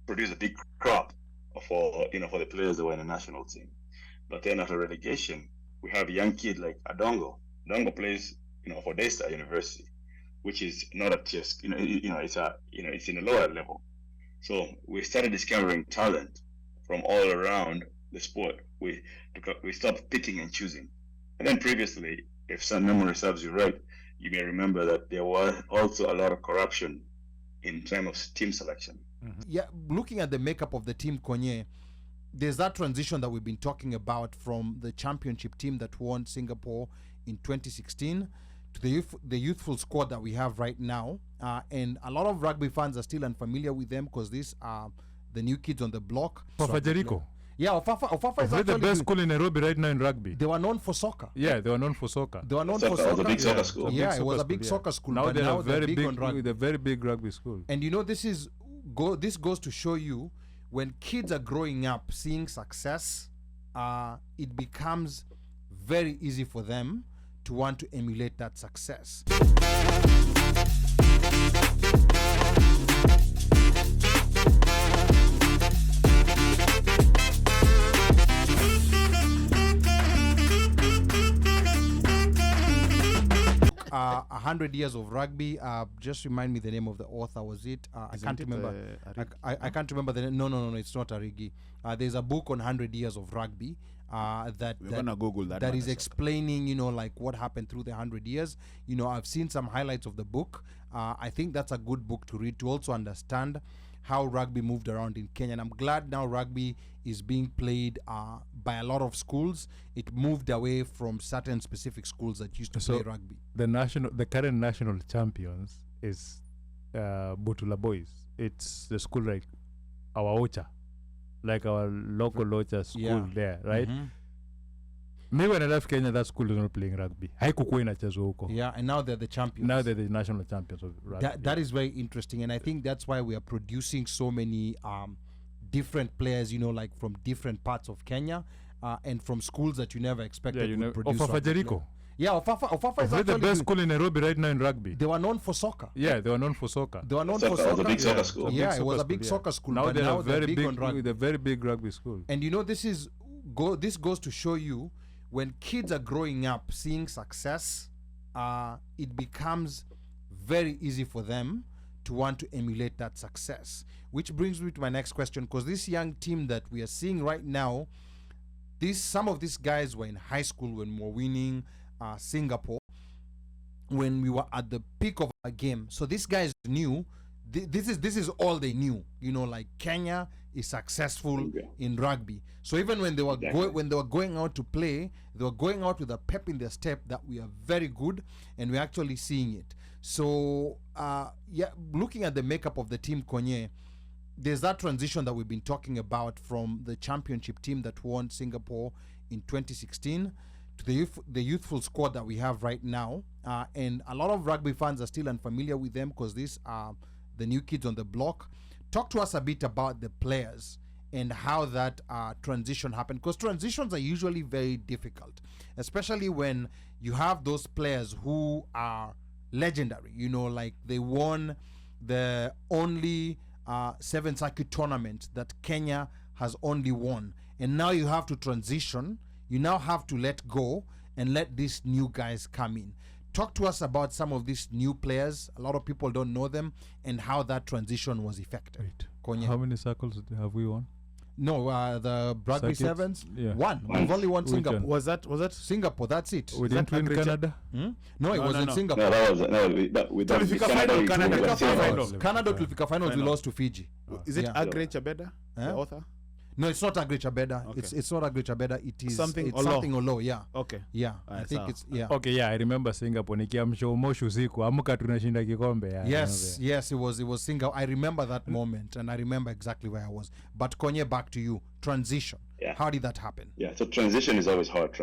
produce a big crop for the players that were in the national team. But then after relegation, we have a young kid like Adongo. Adongo plays for Daystar University, which is not a tier, it's in a lower level. So we started discovering talent from all around the sport. We stopped picking and choosing. And then previously, if some memory serves you right, you may remember that there was also a lot of corruption in terms of team selection. Mm-hmm. Yeah, looking at the makeup of the team, Konye, there's that transition that we've been talking about from the championship team that won Singapore in 2016 to the youthful squad that we have right now. And a lot of rugby fans are still unfamiliar with them because these are the new kids on the block. Jericho. Yeah, Ofafa is actually the best school in Nairobi right now in rugby. They were known for soccer. Yeah, they were known for soccer. They were known for soccer. It was a big soccer school. Yeah, it was a big soccer school. Now they're very big on rugby. With a very big rugby school. And this goes to show you when kids are growing up seeing success, it becomes very easy for them to want to emulate that success. 100 years of rugby. Just remind me the name of the author. Was it? I can't remember. I can't remember the name. No. It's not Arigi. There's a book on 100 years of rugby. That we're gonna Google that. That is explaining, like what happened through the 100 years. I've seen some highlights of the book. I think that's a good book to read to also understand how rugby moved around in Kenya. And I'm glad now rugby is being played by a lot of schools. It moved away from certain specific schools that used to play rugby. The current national champions is Butula Boys. It's the school like our Ocha, like our local Ocha school there, right? Mm-hmm. Me when I left Kenya, that school is not playing rugby. Yeah, and now they're the champions. Now they're the national champions of rugby. That is very interesting, and I think that's why we are producing so many different players, like from different parts of Kenya and from schools that you never expected would produce. Ofafa Jericho. Yeah, Ofafa is actually the best school in Nairobi right now in rugby. They were known for soccer. Yeah, they were known for soccer. They were known for soccer. It was a big soccer school. Yeah, it was a big soccer school. Now they're very big on rugby. With a very big rugby school. And this goes to show you when kids are growing up seeing success, it becomes very easy for them to want to emulate that success. Which brings me to my next question, because this young team that we are seeing right now, some of these guys were in high school when we were winning Singapore, when we were at the peak of our game. So these guys knew this is all they knew. Like Kenya is successful in rugby. So even when they were going out to play, they were going out with a pep in their step that we are very good, and we're actually seeing it. So looking at the makeup of the team, Konye, there's that transition that we've been talking about from the championship team that won Singapore in 2016 to the youthful squad that we have right now. And a lot of rugby fans are still unfamiliar with them because these are the new kids on the block. Talk to us a bit about the players and how that transition happened, because transitions are usually very difficult, especially when you have those players who are legendary, like they won the only 7 circuit tournament that Kenya has only won, and now you have to transition. You now have to let go and let these new guys come in. Talk to us about some of these new players. A lot of people don't know them, and how that transition was effected. Konye. How many circles have we won? No, the rugby sevens. Yeah. One. We've only won Singapore. Was that Singapore? That's it. We didn't win Canada. No, it was in Singapore. Canada tulifika finals. We lost to Fiji. Is it Agre Chabeda, the author? No, it's not Agre Chabeda. Okay. It's not Agre Chabeda. It is something Olo. Yeah. Okay. Yeah. I think it's Okay, yeah, I remember Singapore. Nikiamsha umoshu usiku amuka tunashinda kikombe. Yes, it was Singapore. I remember that moment, and I remember exactly where I was. But Konye, back to you. Transition. Yeah. How did that happen? Yeah. So transition is always hard.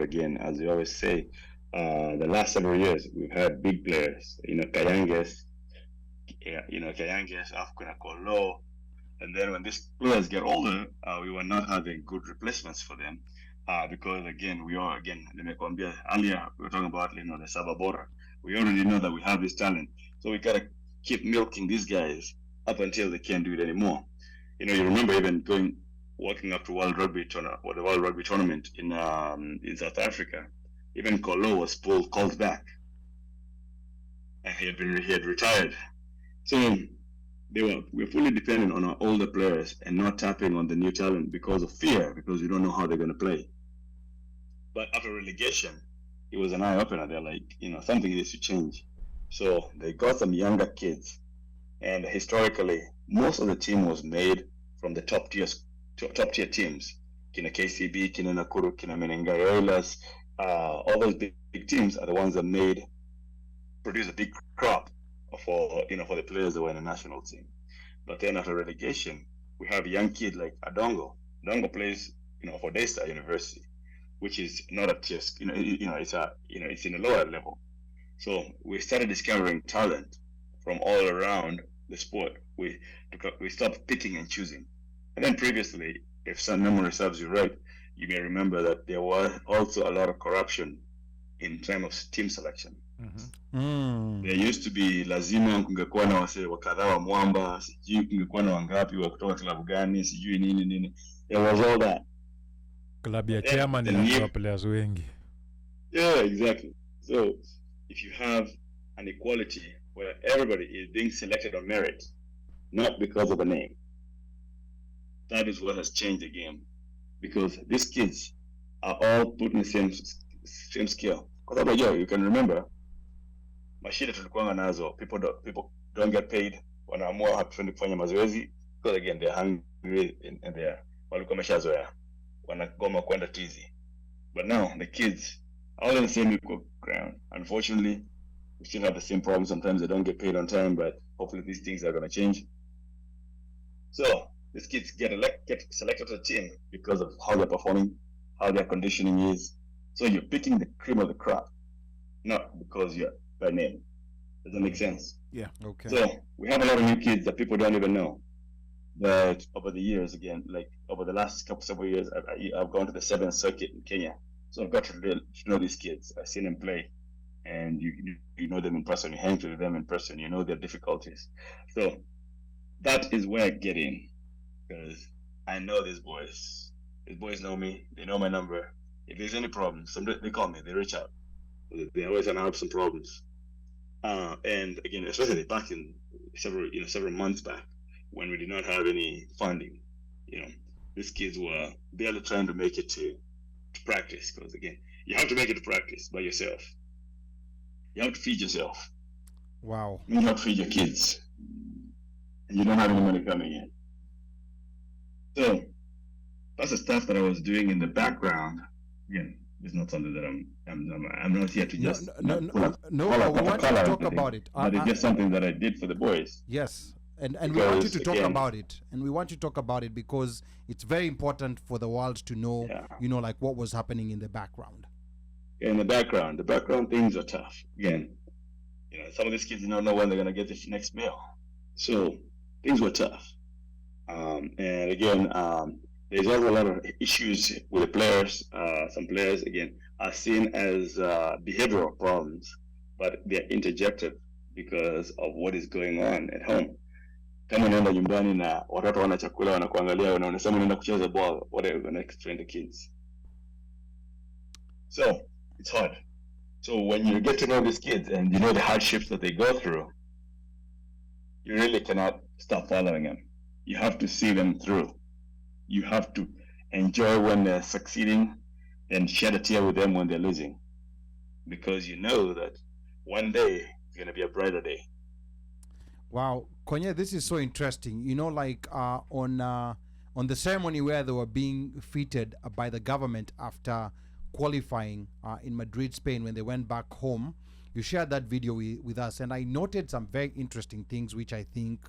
Again, as you always say. The last several years, we've had big players. Kayanges, Afkuna Kolo. And then when these players get older, we were not having good replacements for them because, again, earlier we were talking about, the Sababora. We already know that we have this talent. So we got to keep milking these guys up until they can't do it anymore. You remember even walking up to World Rugby or the World Rugby tournament in South Africa. Even Kolo was called back, and he had retired. So we're fully dependent on our older players and not tapping on the new talent because of fear, because we don't know how they're going to play. But after relegation, it was an eye opener. They're like, something needs to change. So they got some younger kids, and historically, most of the team was made from the top tier teams. Kina KCB, Kina Nakuru, Kina Menengai Oilers, all those big teams are the ones that produce a big crop for the players that were in the national team. But then after relegation, we have a young kid like Adongo. Adongo plays, for Daystar University, which is not a tier, it's in a lower level. So we started discovering talent from all around the sport. We stopped picking and choosing. And then previously, if some memory serves you right, you may remember that there was also a lot of corruption in terms of team selection. There used to be lazima kungekuwa na wase wakadhaa wa mwamba, sijui kungekuwa na wangapi wa kutoka klabu gani, sijui nini. There was all that. Klabu ya chairman ina players wengi. Yeah, exactly. So if you have an equality where everybody is being selected on merit, not because of a name, that is what has changed the game. Because these kids are all put in the same scale. Because you can remember, mashida tulikuwa nazo, people don't get paid, wanaamua hatuendi kufanya mazoezi, because again they're hungry and they're walikuwa wameshazoea, wanagoma kwenda tizi. But now the kids are all in the same equal ground. Unfortunately, we still have the same problem. Sometimes they don't get paid on time, but hopefully these things are going to change. So these kids get selected to the team because of how they're performing, how their conditioning is. So you're picking the cream of the crop, not because you're by name. Does that make sense? Yeah. Okay. So we have a lot of new kids that people don't even know. But over the years, again, like over the last several years, I've gone to the 7th Circuit in Kenya. So I've got to know these kids. I've seen them play, and you know them in person. You hang with them in person. You know their difficulties. So that is where I get in, because I know these boys. These boys know me. They know my number. If there's any problems, they call me. They reach out. They always have some problems. And again, especially back in several months back, when we did not have any funding, these kids were barely trying to make it to practice, because again, you have to make it to practice by yourself. You have to feed yourself. Wow. You have to feed your kids, and you don't have any money coming in. So that's the stuff that I was doing in the background. Again, it's not something that I'm not here to just we want to talk about it. But it's just something that I did for the boys. Yes. And we want you to talk about it. And we want you to talk about it because it's very important for the world to know, like what was happening in the background. In the background things are tough. Again, some of these kids don't know when they're going to get the next meal. So things were tough. And again, there's also a lot of issues with the players. Some players, again, are seen as behavioral problems, but they're interjected because of what is going on at home. Kama unaenda nyumbani na watoto wana chakula wanakuangalia, unasema unaenda kucheza ball, what are you going to explain to kids? So it's hard. So when you get to know these kids and you know the hardships that they go through, you really cannot stop following them. You have to see them through. You have to enjoy when they're succeeding and shed a tear with them when they're losing, because you know that one day it's going to be a brighter day. Wow, Konye, this is so interesting. On the ceremony where they were being feted by the government after qualifying in Madrid, Spain, when they went back home, you shared that video with us, and I noted some very interesting things which I think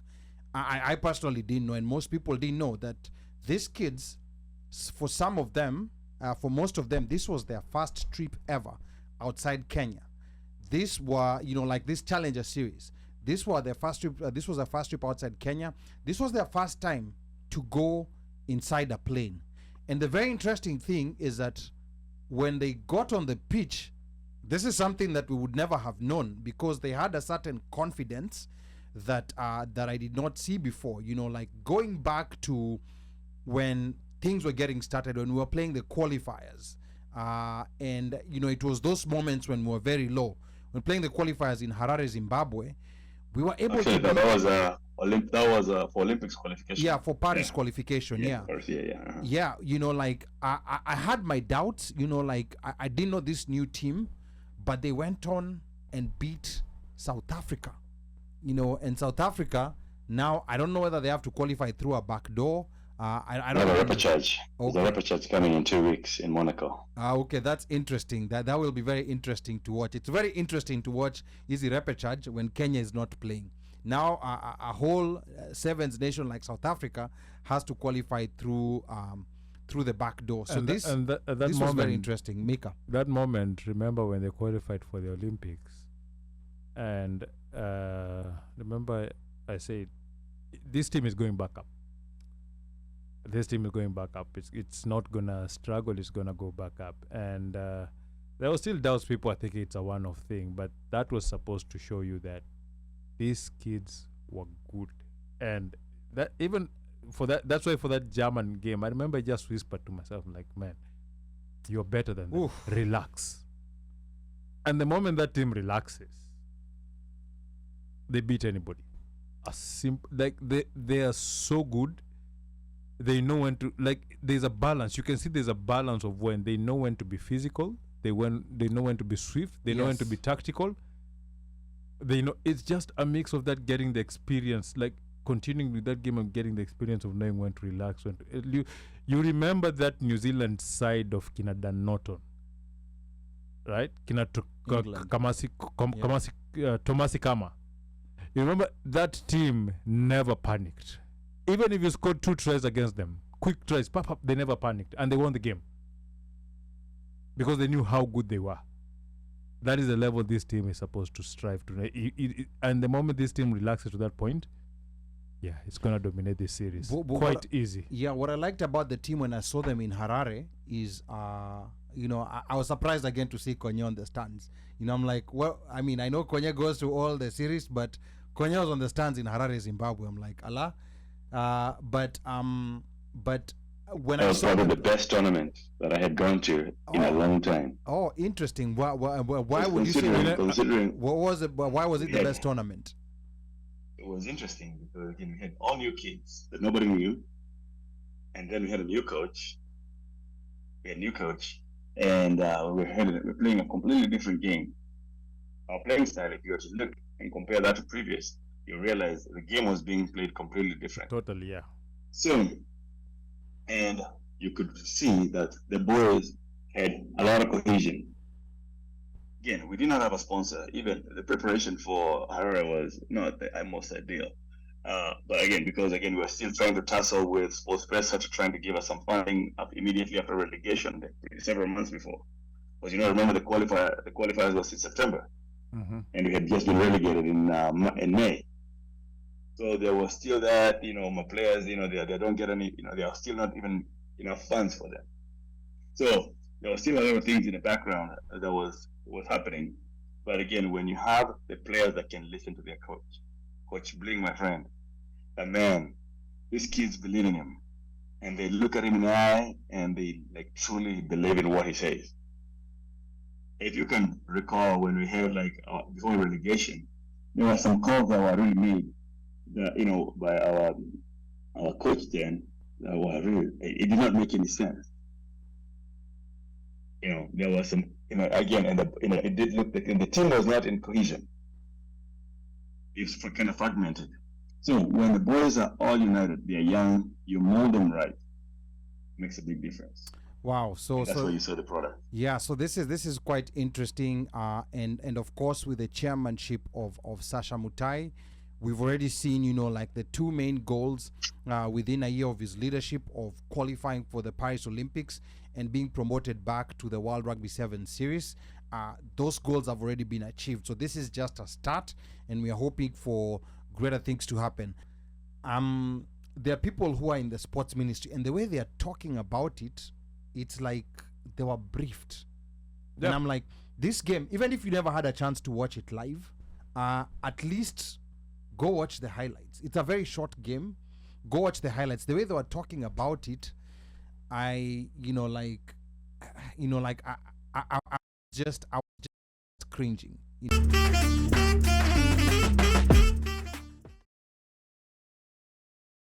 I personally didn't know, and most people didn't know, that these kids, for some of them, for most of them, this was their first trip ever outside Kenya. This were, like this Challenger series. This was their first trip. This was their first trip outside Kenya. This was their first time to go inside a plane. And the very interesting thing is that when they got on the pitch, this is something that we would never have known, because they had a certain confidence that I did not see before. You know, like going back to when things were getting started, when we were playing the qualifiers, and you know, it was those moments when we were very low. When playing the qualifiers in Harare, Zimbabwe, we were able to. That was for Olympics qualification. Yeah, for Paris qualification. Yeah. Paris, uh-huh. Yeah, you know, like I had my doubts. You know, like I didn't know this new team, but they went on and beat South Africa. You know, and South Africa now, I don't know whether they have to qualify through a back door. I don't know. A repechage. Okay. There's a repechage coming in 2 weeks in Monaco. Okay, that's interesting. That will be very interesting to watch. It's very interesting to watch easy repechage when Kenya is not playing. Now a whole sevens nation like South Africa has to qualify through the back door. So this was very interesting. Mika. That moment, remember when they qualified for the Olympics, and remember I said this team is going back up. This team is going back up. It's not gonna struggle. It's gonna go back up. And there were still doubts. People are thinking it's a one-off thing, but that was supposed to show you that these kids were good. And that even for that's why for that German game, I remember I just whispered to myself, like, man, you're better than them. Relax. And the moment that team relaxes, they beat anybody. Like they are so good. They know when to, like, there's a balance. You can see there's a balance of when they know when to be physical, they know when to be swift, they know when to be tactical. They know it's just a mix of that, getting the experience, like continuing with that game and getting the experience of knowing when to relax. When to, you remember that New Zealand side of Kina Dan Norton, right? Kina Tomasi Kama. You remember that team never panicked. Even if you scored 2 tries against them, quick tries, they never panicked, and they won the game because they knew how good they were. That is the level this team is supposed to strive to. And the moment this team relaxes to that point, yeah, it's going to dominate this series. Quite easy. Yeah, what I liked about the team when I saw them in Harare is, you know, I was surprised again to see Konya on the stands. You know, I'm like, well, I mean, I know Konya goes to all the series, but Konya was on the stands in Harare, Zimbabwe. I'm like, Allah. But when that was probably the best tournament that I had gone to in a long time. Oh, interesting. Why would you say? Considering what was it? Why was it the best tournament? It was interesting because again, we had all new kids that nobody knew, and then we had a new coach. And we're playing a completely different game. Our playing style, if you were to look and compare that to previous, you realize the game was being played completely different. Totally, yeah. So, and you could see that the boys had a lot of cohesion. Again, we did not have a sponsor. Even the preparation for Harare was not the most ideal. But again, because we were still trying to tussle with SportPesa to trying to give us some funding immediately after relegation, several months before. Because remember the qualifiers was in September, and we had just been relegated in May. So there was still that, my players, they don't get any, there are still not even enough funds for them. So there was still a lot of things in the background that was happening. But again, when you have the players that can listen to their Coach Bling, my friend, that man, these kids believe in him, and they look at him in the eye, and they truly believe in what he says. If you can recall when we had before relegation, there were some calls that were really made, that, by our coach then, that were really, it did not make any sense. There was some, again, and it did look like the team was not in cohesion. It's kind of fragmented. So when the boys are all united, they're young, you mold them right, it makes a big difference. Wow! So that's why you saw the product. Yeah. So this is quite interesting, and of course with the chairmanship of Sasha Mutai, we've already seen the 2 main goals within a year of his leadership of qualifying for the Paris Olympics and being promoted back to the World Rugby 7 Series. Those goals have already been achieved. So this is just a start, and we are hoping for greater things to happen. There are people who are in the sports ministry, and the way they are talking about it, it's like they were briefed. Yep. And I'm like, this game, even if you never had a chance to watch it live, at least Go watch the highlights. It's a very short game. Go watch the highlights. The way they were talking about it, I was just cringing.